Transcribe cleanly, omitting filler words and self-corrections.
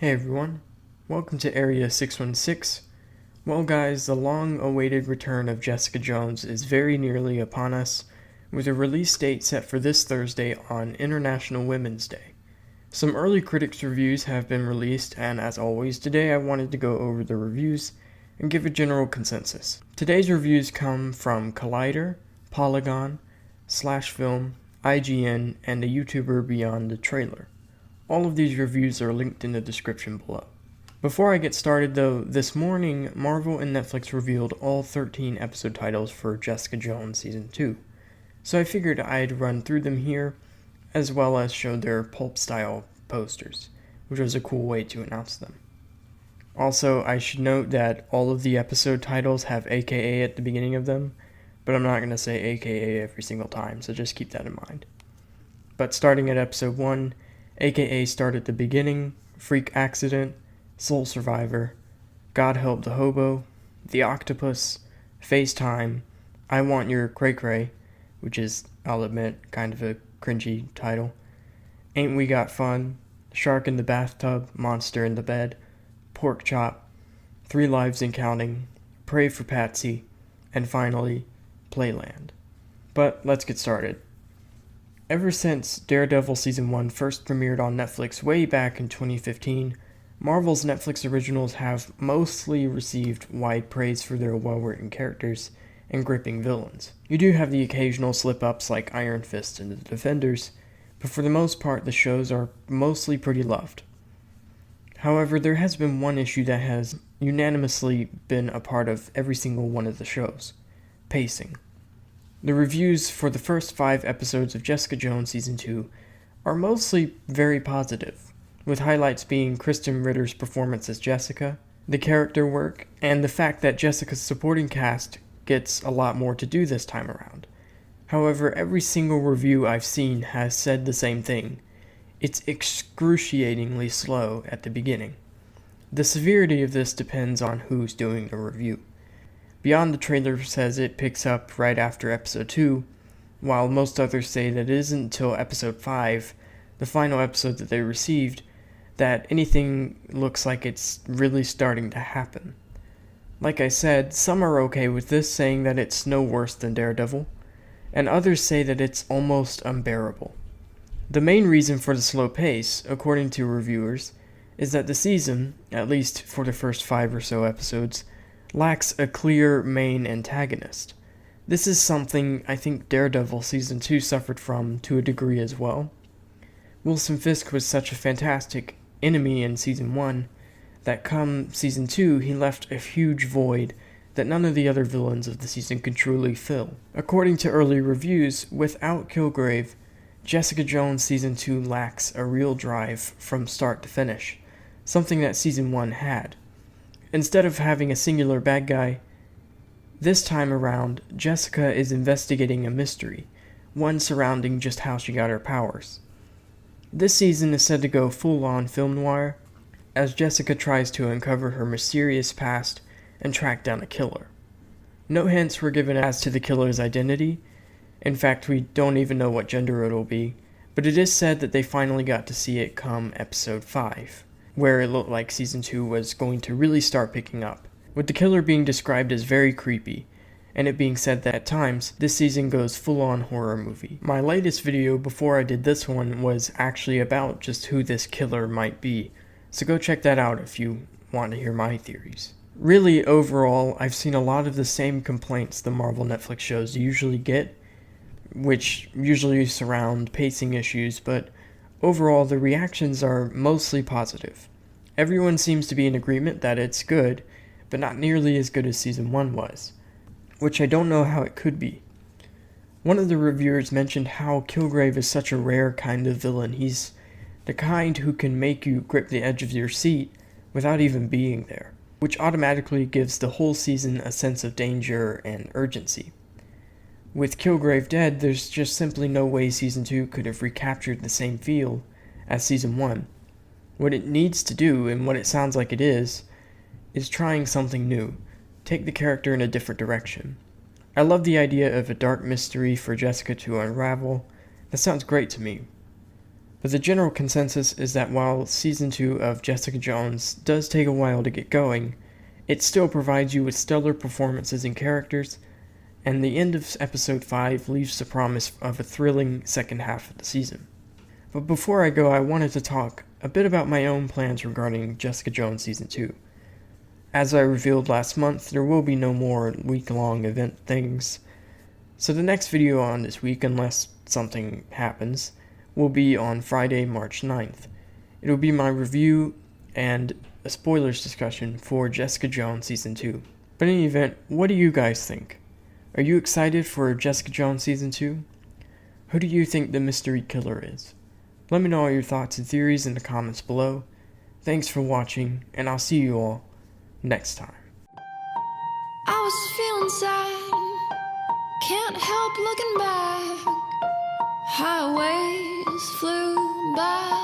Hey everyone, welcome to Area 616. Well guys, the long-awaited return of Jessica Jones is very nearly upon us, with a release date set for this Thursday on International Women's Day. Some early critics' reviews have been released, and as always, today I wanted to go over the reviews and give a general consensus. Today's reviews come from Collider, Polygon, Slashfilm, IGN, and a YouTuber Beyond the Trailer. All of these reviews are linked in the description below. Before I get started though, this morning Marvel and Netflix revealed all 13 episode titles for Jessica Jones Season 2. So I figured I'd run through them here, as well as show their pulp style posters, which was a cool way to announce them. Also, I should note that all of the episode titles have AKA at the beginning of them, but I'm not going to say AKA every single time, so just keep that in mind. But starting at episode 1, AKA Start at the Beginning, Freak Accident, Soul Survivor, God Help the Hobo, The Octopus, FaceTime, I Want Your Cray Cray, which is, I'll admit, kind of a cringy title, Ain't We Got Fun, Shark in the Bathtub, Monster in the Bed, Pork Chop, 3 Lives and Counting, Pray for Patsy, and finally, Playland. But let's get started. Ever since Daredevil Season 1 first premiered on Netflix way back in 2015, Marvel's Netflix originals have mostly received wide praise for their well-written characters and gripping villains. You do have the occasional slip-ups like Iron Fist and the Defenders, but for the most part the shows are mostly pretty loved. However, there has been one issue that has unanimously been a part of every single one of the shows: pacing. The reviews for the first 5 episodes of Jessica Jones Season 2 are mostly very positive, with highlights being Kristen Ritter's performance as Jessica, the character work, and the fact that Jessica's supporting cast gets a lot more to do this time around. However, every single review I've seen has said the same thing: it's excruciatingly slow at the beginning. The severity of this depends on who's doing the review. Beyond the Trailer says it picks up right after episode 2, while most others say that it isn't until episode 5, the final episode that they received, that anything looks like it's really starting to happen. Like I said, some are okay with this, saying that it's no worse than Daredevil, and others say that it's almost unbearable. The main reason for the slow pace, according to reviewers, is that the season, at least for the first 5 or so episodes, lacks a clear main antagonist. This is something I think Daredevil Season 2 suffered from to a degree as well. Wilson Fisk was such a fantastic enemy in Season 1 that come Season 2 he left a huge void that none of the other villains of the season could truly fill. According to early reviews, without Kilgrave, Jessica Jones Season 2 lacks a real drive from start to finish, something that Season 1 had. Instead of having a singular bad guy, this time around, Jessica is investigating a mystery, one surrounding just how she got her powers. This season is said to go full-on film noir, as Jessica tries to uncover her mysterious past and track down a killer. No hints were given as to the killer's identity. In fact, we don't even know what gender it'll be, but it is said that they finally got to see it come episode 5. Where it looked like Season 2 was going to really start picking up, with the killer being described as very creepy, and it being said that at times, this season goes full-on horror movie. My latest video before I did this one was actually about just who this killer might be, so go check that out if you want to hear my theories. Really, overall, I've seen a lot of the same complaints the Marvel Netflix shows usually get, which usually surround pacing issues, but overall, the reactions are mostly positive. Everyone seems to be in agreement that it's good, but not nearly as good as Season 1 was, which I don't know how it could be. One of the reviewers mentioned how Kilgrave is such a rare kind of villain. He's the kind who can make you grip the edge of your seat without even being there, which automatically gives the whole season a sense of danger and urgency. With Kilgrave dead, there's just simply no way Season 2 could have recaptured the same feel as Season 1. What it needs to do, and what it sounds like it is trying something new, take the character in a different direction. I love the idea of a dark mystery for Jessica to unravel. That sounds great to me. But the general consensus is that while Season 2 of Jessica Jones does take a while to get going, it still provides you with stellar performances and characters, and the end of Episode 5 leaves the promise of a thrilling second half of the season. But before I go, I wanted to talk a bit about my own plans regarding Jessica Jones Season 2. As I revealed last month, there will be no more week-long event things, so the next video on this week, unless something happens, will be on Friday, March 9th. It will be my review and a spoilers discussion for Jessica Jones Season 2. But in any event, what do you guys think? Are you excited for Jessica Jones Season 2? Who do you think the mystery killer is? Let me know all your thoughts and theories in the comments below. Thanks for watching, and I'll see you all next time. I was feeling sad, can't help looking back. Highways flew by.